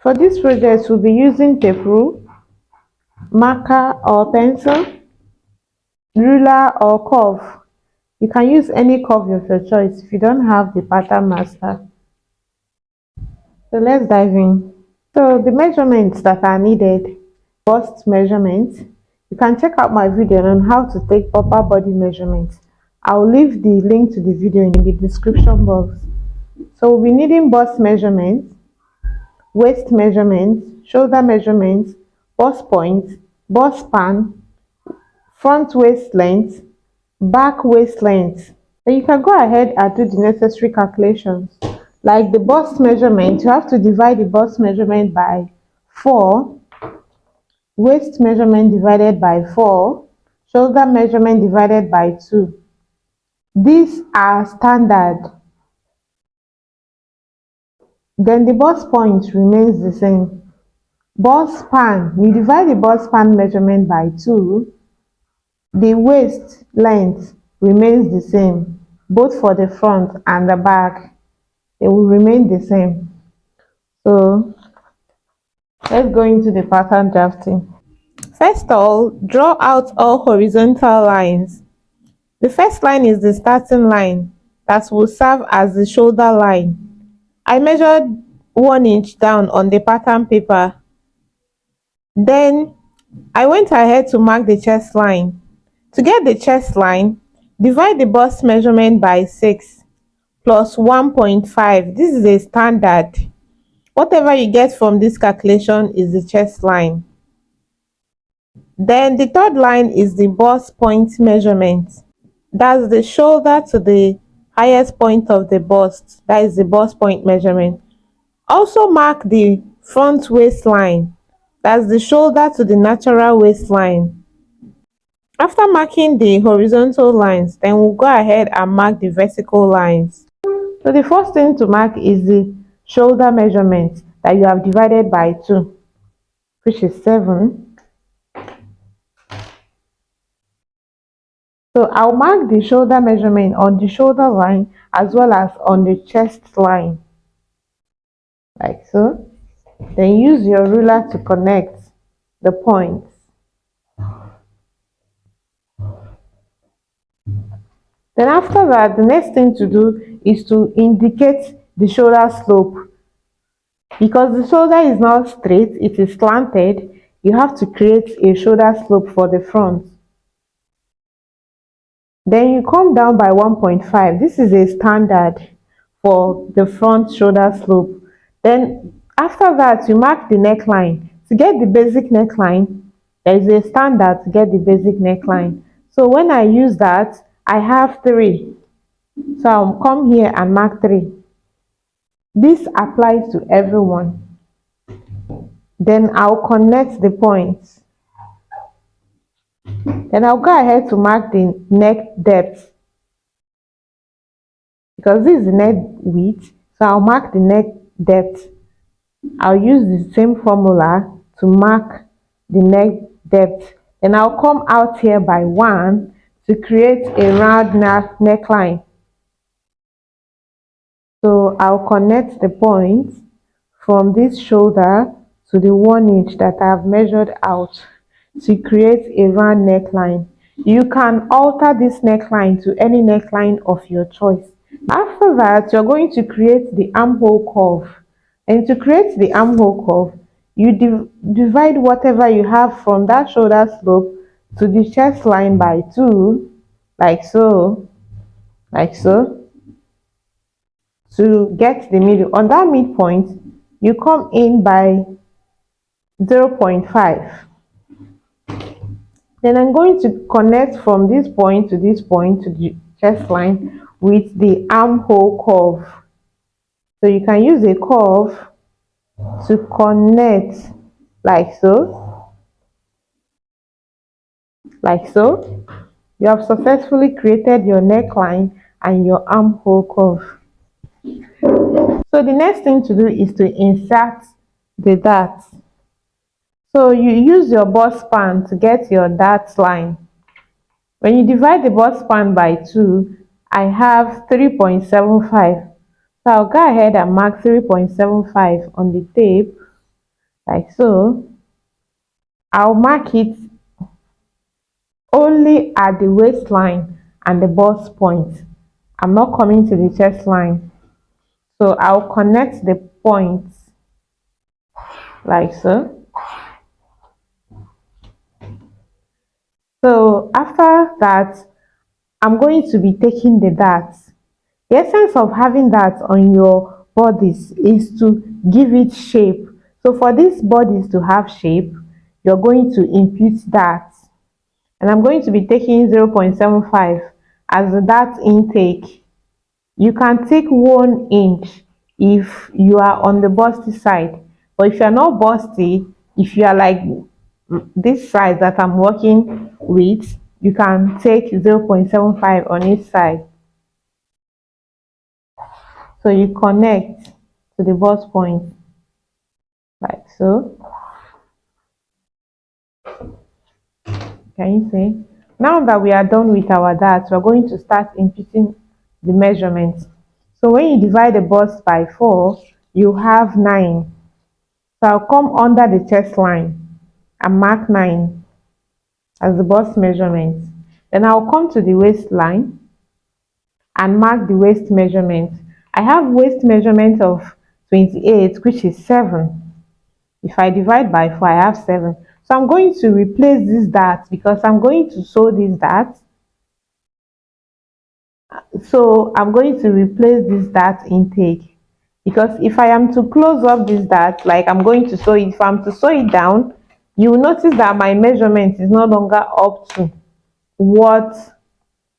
For this project, we'll be using tape rule, marker or pencil, ruler or curve. You can use any curve of your choice if you don't have the pattern master. So let's dive in. So the measurements that are needed: bust measurements. You can check out my video on how to take upper body measurements. I'll leave the link to the video in the description box. So we'll be needing bust measurements, waist measurements, shoulder measurements, bust point, bust span, front waist length, back waist length. Then you can go ahead and do the necessary calculations. Like the bust measurement, you have to divide the bust measurement by 4, waist measurement divided by 4, shoulder measurement divided by 2. These are standard. Then the bust point remains the same. Bust span, you divide the bust span measurement by 2. The waist length remains the same, both for the front and the back. They will remain the same. So let's go into the pattern drafting. First of all, draw out all horizontal lines. The first line is the starting line that will serve as the shoulder line. I measured 1 inch down on the pattern paper. Then I went ahead to mark the chest line. To get the chest line, divide the bust measurement by 6 plus 1.5. This is a standard. Whatever you get from this calculation is the chest line. Then the third line is the bust point measurement. That's the shoulder to the highest point of the bust. That is the bust point measurement. Also mark the front waistline. That's the shoulder to the natural waistline. After marking the horizontal lines, then we'll go ahead and mark the vertical lines. So the first thing to mark is the shoulder measurement that you have divided by 2, which is 7. So I'll mark the shoulder measurement on the shoulder line as well as on the chest line, like so. Then use your ruler to connect the points. Then after that, the next thing to do is to indicate the shoulder slope. Because the shoulder is not straight, it is slanted, you have to create a shoulder slope for the front. Then you come down by 1.5. This is a standard for the front shoulder slope. Then after that, you mark the neckline. To get the basic neckline, there is a standard to get the basic neckline. So when I use that, I have 3. So I'll come here and mark 3. This applies to everyone. Then I'll connect the points. Then I'll go ahead to mark the neck depth. Because this is the neck width, so I'll mark the neck depth. I'll use the same formula to mark the neck depth. Then I'll come out here by 1 to create a round neckline. So I'll connect the points from this shoulder to the 1 inch that I've measured out to create a round neckline. You can alter this neckline to any neckline of your choice. After that, you're going to create the armhole curve. And to create the armhole curve, you divide whatever you have from that shoulder slope to the chest line by 2, like so, to get the middle. On that midpoint, you come in by 0.5. Then I'm going to connect from this point to the chest line with the armhole curve. So you can use a curve to connect, like so. You have successfully created your neckline and your armhole curve. So the next thing to do is to insert the darts. So you use your bust span to get your dart line. When you divide the bust span by 2, I have 3.75. So I'll go ahead and mark 3.75 on the tape like so. I'll mark it only at the waistline and the bust point. I'm not coming to the chest line. So I'll connect the points like so. So after that, I'm going to be taking the darts. The essence of having that on your bodice is to give it shape. So for this bodice to have shape, you're going to impute that. And I'm going to be taking 0.75 as the dart intake. You can take 1 inch if you are on the busty side, but if you are not busty, if you are like this size that I'm working with, you can take 0.75 on each side. So you connect to the bust point like so. Can you see? Now that we are done with our darts, we're going to start imputing the measurements. So when you divide the bust by 4, you have 9. So I'll come under the chest line and mark 9 as the bust measurement. Then I'll come to the waistline and mark the waist measurement. I have waist measurement of 28, which is 7. If I divide by 4, I have 7. So I'm going to replace this dart because I'm going to sew this dart. So I'm going to replace this dart intake because if I am to close up this dart, like I'm going to sew it, if I'm to sew it down, you will notice that my measurement is no longer up to what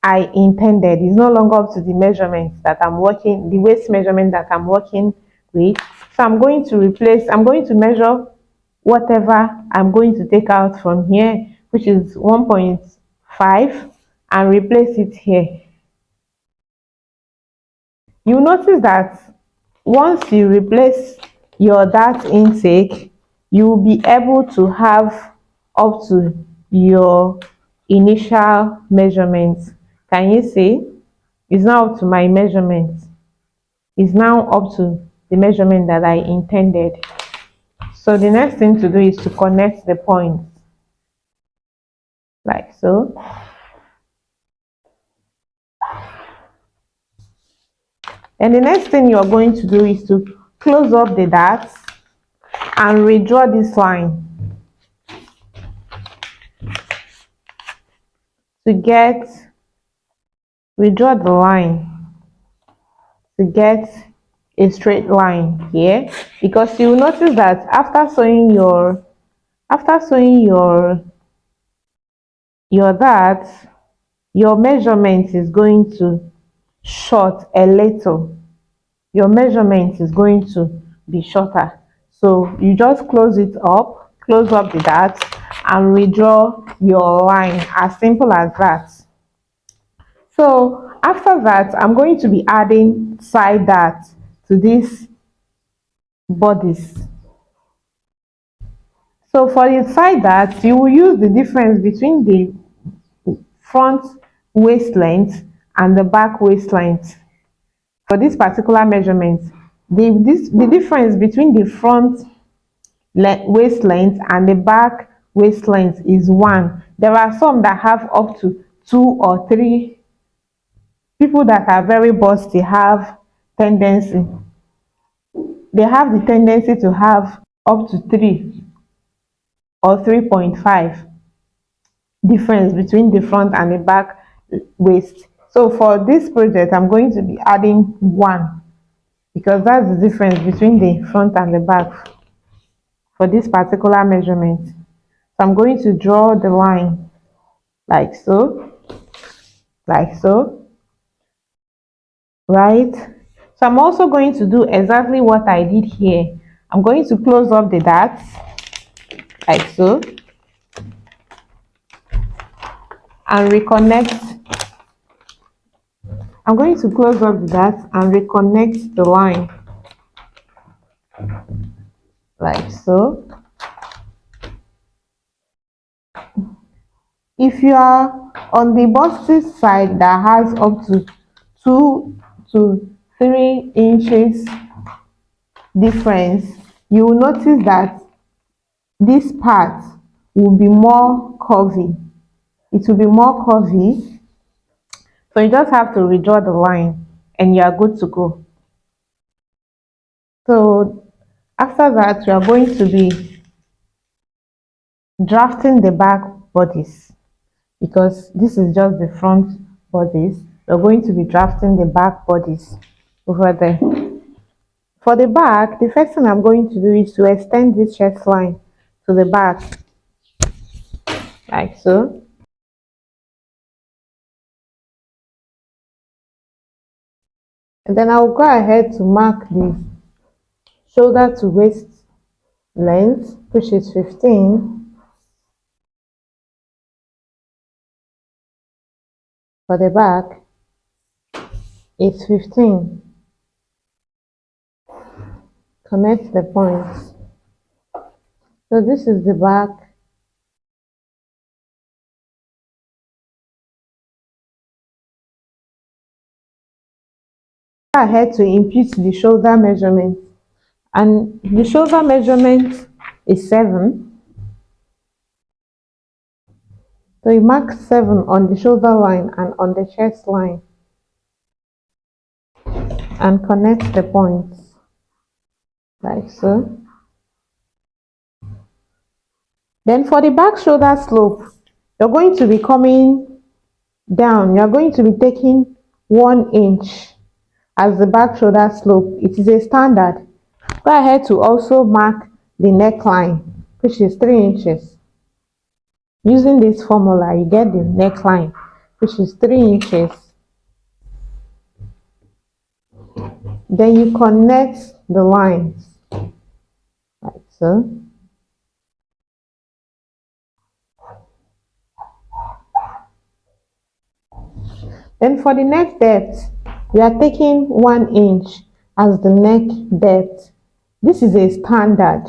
I intended. It's no longer up to the measurement that I'm working, the waist measurement that I'm working with. So I'm going to replace, I'm going to measure whatever I'm going to take out from here, which is 1.5, and replace it here. You notice that once you replace your dart intake, you will be able to have up to your initial measurements. Can you see? It's now up to my measurement. It's now up to the measurement that I intended. So the next thing to do is to connect the points like so. And the next thing you're going to do is to close up the darts and redraw this line to get, redraw the line to get a straight line here, because you will notice that after sewing your darts, your measurement is going to short a little. Your measurement is going to be shorter. So you just close up the darts and redraw your line, as simple as that. So after that, I'm going to be adding side darts to this bodice. So for the side darts, you will use the difference between the front waist length and the back waist length. For this particular measurement, the difference between the front waist length and the back waist length is 1. There are some that have up to 2 or 3. People that are very busty have tendency, they have the tendency to have up to 3 or 3.5 difference between the front and the back waist. So for this project, I'm going to be adding 1 because that's the difference between the front and the back for this particular measurement. So I'm going to draw the line like so, right? So I'm also going to do exactly what I did here. I'm going to close up the darts like so and reconnect. I'm going to close up the darts and reconnect the line like so. If you are on the busty side that has up to 2 to 3 inches difference, you will notice that this part will be more curvy. It will be more curvy. So you just have to redraw the line and you are good to go. So after that, we are going to be drafting the back bodice, because this is just the front bodice. We're going to be drafting the back bodice over there. For the back, the first thing I'm going to do is to extend this chest line to the back, like so. And then I'll go ahead to mark the shoulder to waist length, which is 15. For the back, it's 15. Connect the points. So this is the back. Go ahead to impute the shoulder measurement, and the shoulder measurement is 7. So you mark 7 on the shoulder line and on the chest line and connect the points, like so. Then for the back shoulder slope, you're going to be coming down. You're going to be taking 1 inch as the back shoulder slope. It is a standard. Go ahead to also mark the neckline, which is 3 inches. Using this formula, you get the neckline, which is 3 inches. Then you connect the lines, like so. Then for the neck depth, we are taking 1 inch as the neck depth. This is a standard.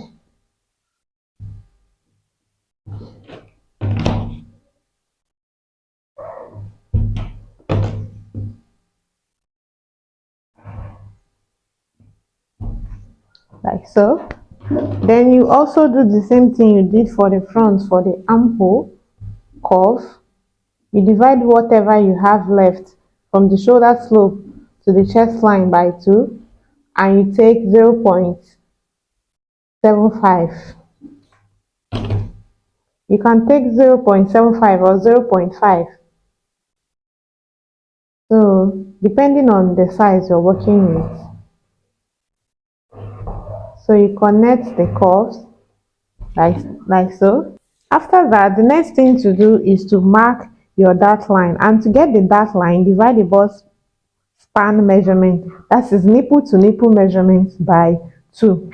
Like so. Then you also do the same thing you did for the front. For the armhole curve, you divide whatever you have left from the shoulder slope to the chest line by 2, and you take 0.75. You can take 0.75 or 0.5. So depending on the size you're working with. So you connect the curves like so. After that, the next thing to do is to mark your dart line, and to get the dart line, divide the bust span measurement, that is nipple to nipple measurement, by 2.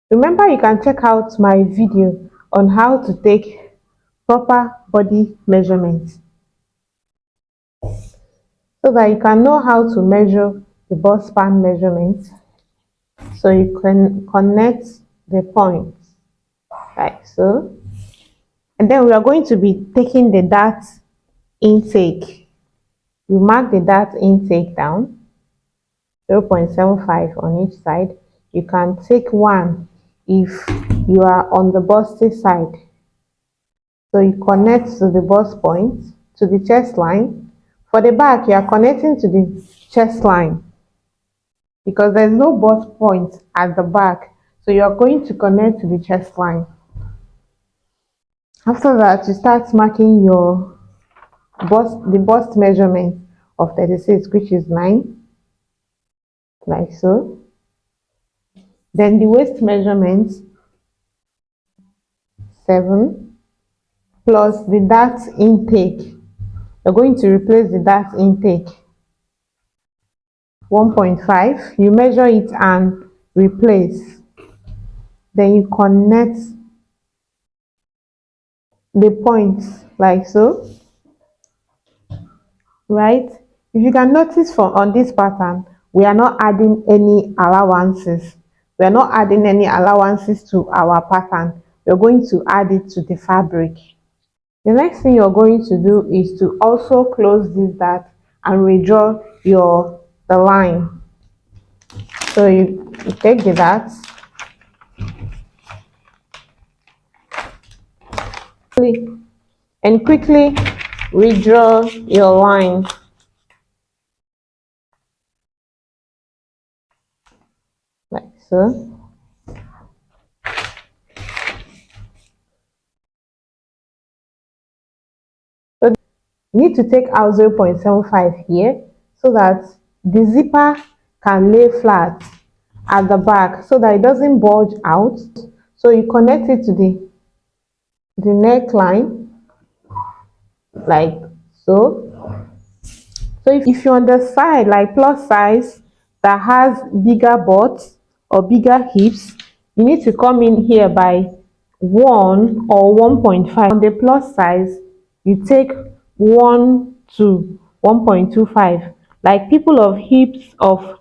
Remember, you can check out my video on how to take proper body measurements, so that you can know how to measure the bust span measurement, so you can connect the points, like so. And then we are going to be taking the dart intake. You mark the dart intake down, 0.75 on each side. You can take 1 if you are on the busted side. So you connect to the bust point, to the chest line. For the back, you are connecting to the chest line, because there's no bust point at the back. So you are going to connect to the chest line. After that, you start marking your the bust measurement of 36, which is 9, like so. Then the waist measurement, 7, plus the dart intake. You're going to replace the dart intake, 1.5. You measure it and replace. Then you connect the points, like so. Right? If you can notice on this pattern, we are not adding any allowances. We are not adding any allowances to our pattern. We're going to add it to the fabric. The next thing you're going to do is to also close this dart and redraw the line. So you You take the dart and quickly redraw your line like so. So you need to take out 0.75 here so that the zipper can lay flat at the back so that it doesn't bulge out. So you connect it to the neckline like so. So if you're on the side like plus size that has bigger butts or bigger hips, you need to come in here by 1 or 1.5. On the plus size, you take 1 to 1.25. Like people of hips of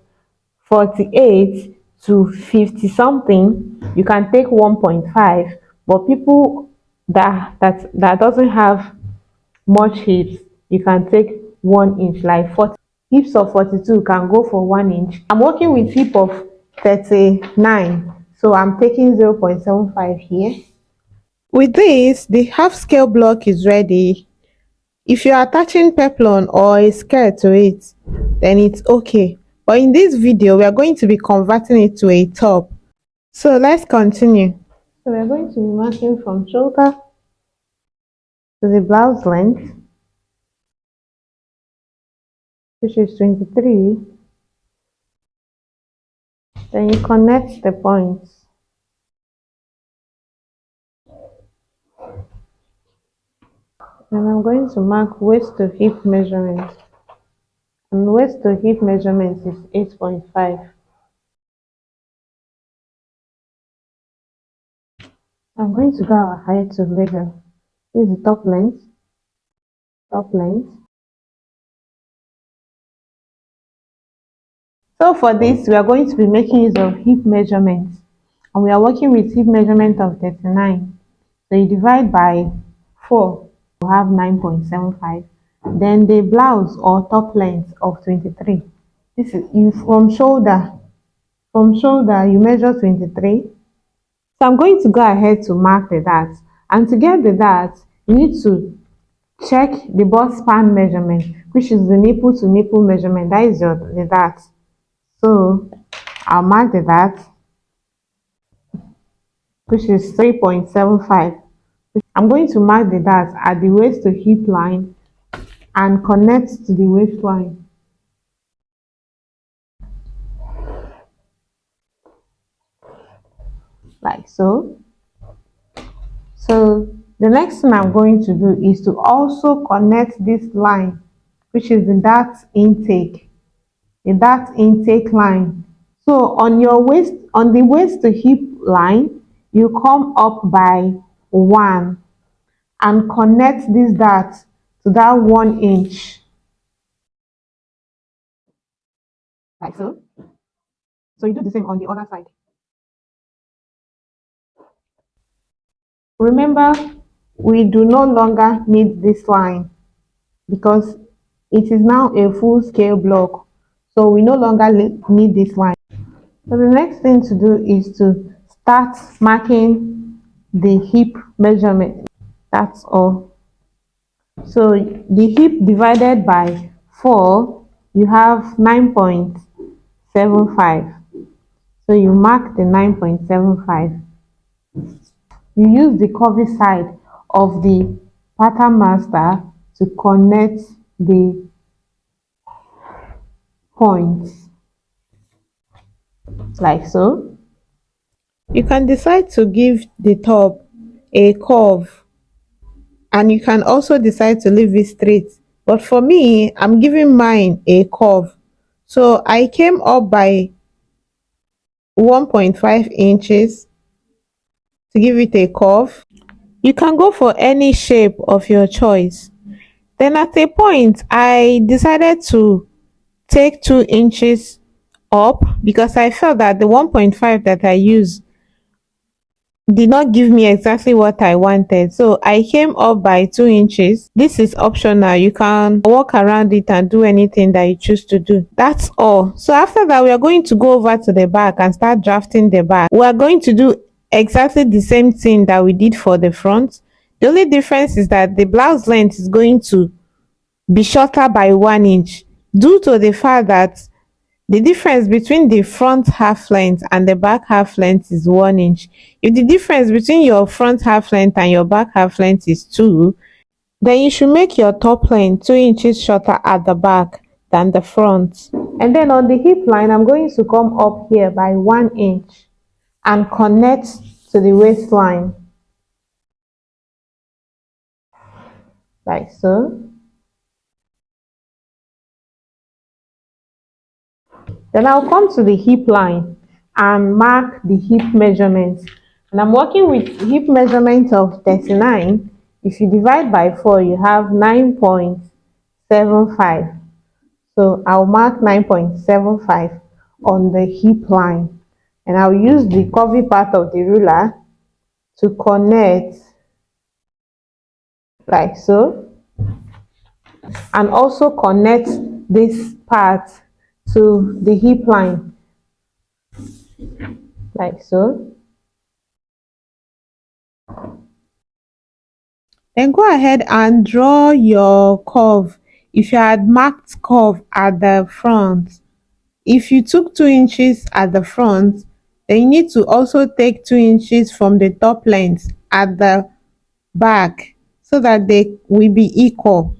48 to 50 something, you can take 1.5. But people that doesn't have much hips, you can take 1 inch. Like 40 hips of 42 can go for 1 inch. I'm working with hip of 39, so I'm taking 0.75 here. With this, the half scale block is ready. If you're attaching peplon or a skirt to it, then it's okay, but in this video we are going to be converting it to a top. So let's continue. So we're going to be marking from shoulder to the blouse length, which is 23. Then you connect the points. And I'm going to mark waist to hip measurement. And waist to hip measurement is 8.5. I'm going to go ahead to measure. This is the top length. Top length. So for this, we are going to be making use of hip measurements. And we are working with hip measurement of 39. So you divide by 4, you have 9.75. Then the blouse or top length of 23. This is from shoulder. From shoulder, you measure 23. So I'm going to go ahead to mark the dart. And to get the dart, you need to check the bust span measurement, which is the nipple to nipple measurement. That is the dart. So I'll mark the dart, which is 3.75. I'm going to mark the dart at the waist to hip line and connect to the waistline. Like so. So the next thing I'm going to do is to also connect this line, which is the dart intake. The dart intake line. So on your waist, on the waist to hip line, you come up by 1 and connect this dart to that 1 inch. Like so. So you do the same on the other side. Remember, we do no longer need this line because it is now a full scale block. So we no longer need this line. So the next thing to do is to start marking the hip measurement. That's all. So the hip divided by 4, you have 9.75. So you mark the 9.75. You use the curvy side of the pattern master to connect the points like so. You can decide to give the top a curve, and you can also decide to leave it straight, but for me, I'm giving mine a curve. So I came up by 1.5 inches to give it a curve. You can go for any shape of your choice. Then at a point, I decided to take 2 inches up because I felt that the 1.5 that I used did not give me exactly what I wanted. So I came up by 2 inches. This is optional. You can walk around it and do anything that you choose to do. That's all. So after that, we are going to go over to the back and start drafting the back. We are going to do exactly the same thing that we did for the front. The only difference is that the blouse length is going to be shorter by 1 inch due to the fact that the difference between the front half length and the back half length is 1 inch. If the difference between your front half length and your back half length is 2, then you should make your top length 2 inches shorter at the back than the front. And then on the hip line, I'm going to come up here by 1 inch and connect to the waistline, like so. Then I'll come to the hip line and mark the hip measurements. And I'm working with hip measurement of 39. If you divide by 4, you have 9.75. So I'll mark 9.75 on the hip line. And I'll use the curvy part of the ruler to connect, like so. And also connect this part to the hip line, like so. Then go ahead and draw your curve. If you had marked curve at the front, if you took 2 inches at the front, then you need to also take 2 inches from the top length at the back so that they will be equal.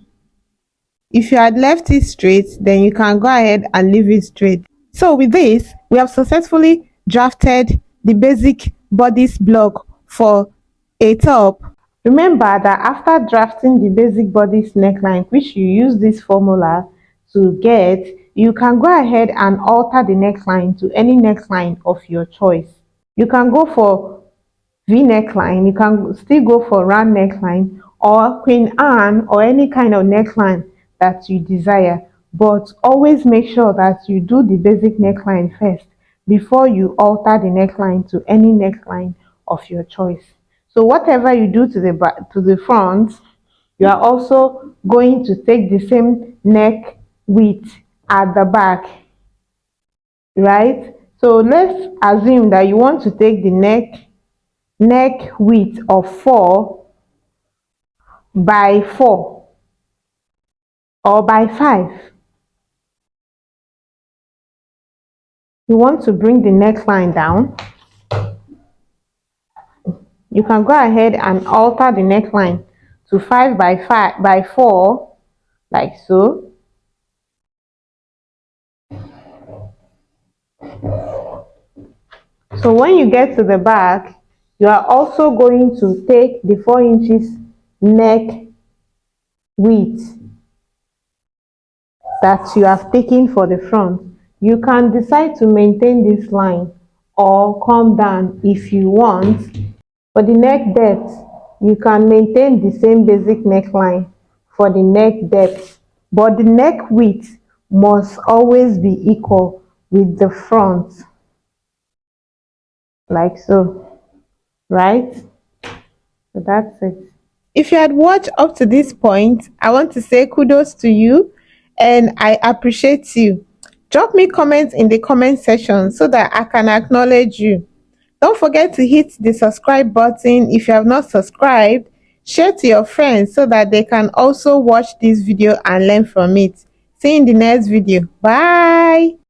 If you had left it straight, then you can go ahead and leave it straight. So with this, we have successfully drafted the basic bodice block for a top. Remember that after drafting the basic bodice neckline, which you use this formula to get, you can go ahead and alter the neckline to any neckline of your choice. You can go for V neckline, you can still go for round neckline or Queen Anne or any kind of neckline that you desire. But always make sure that you do the basic neckline first before you alter the neckline to any neckline of your choice. So whatever you do to the back, to the front, you are also going to take the same neck width at the back, right? So let's assume that you want to take the neck width of 4 by 4 or by 5. You want to bring the neckline down, you can go ahead and alter the neckline to 5 by 4, like so. So when you get to the back, you are also going to take the 4 inches neck width that you have taken for the front. You can decide to maintain this line or come down if you want. For the neck depth, you can maintain the same basic neckline for the neck depth, but the neck width must always be equal with the front, like so, right? So that's it. If you had watched up to this point, I want to say kudos to you and I appreciate you. Drop me comments in the comment section so that I can acknowledge you. Don't forget to hit the subscribe button if you have not subscribed. Share to your friends so that they can also watch this video and learn from it. See you in the next video. Bye.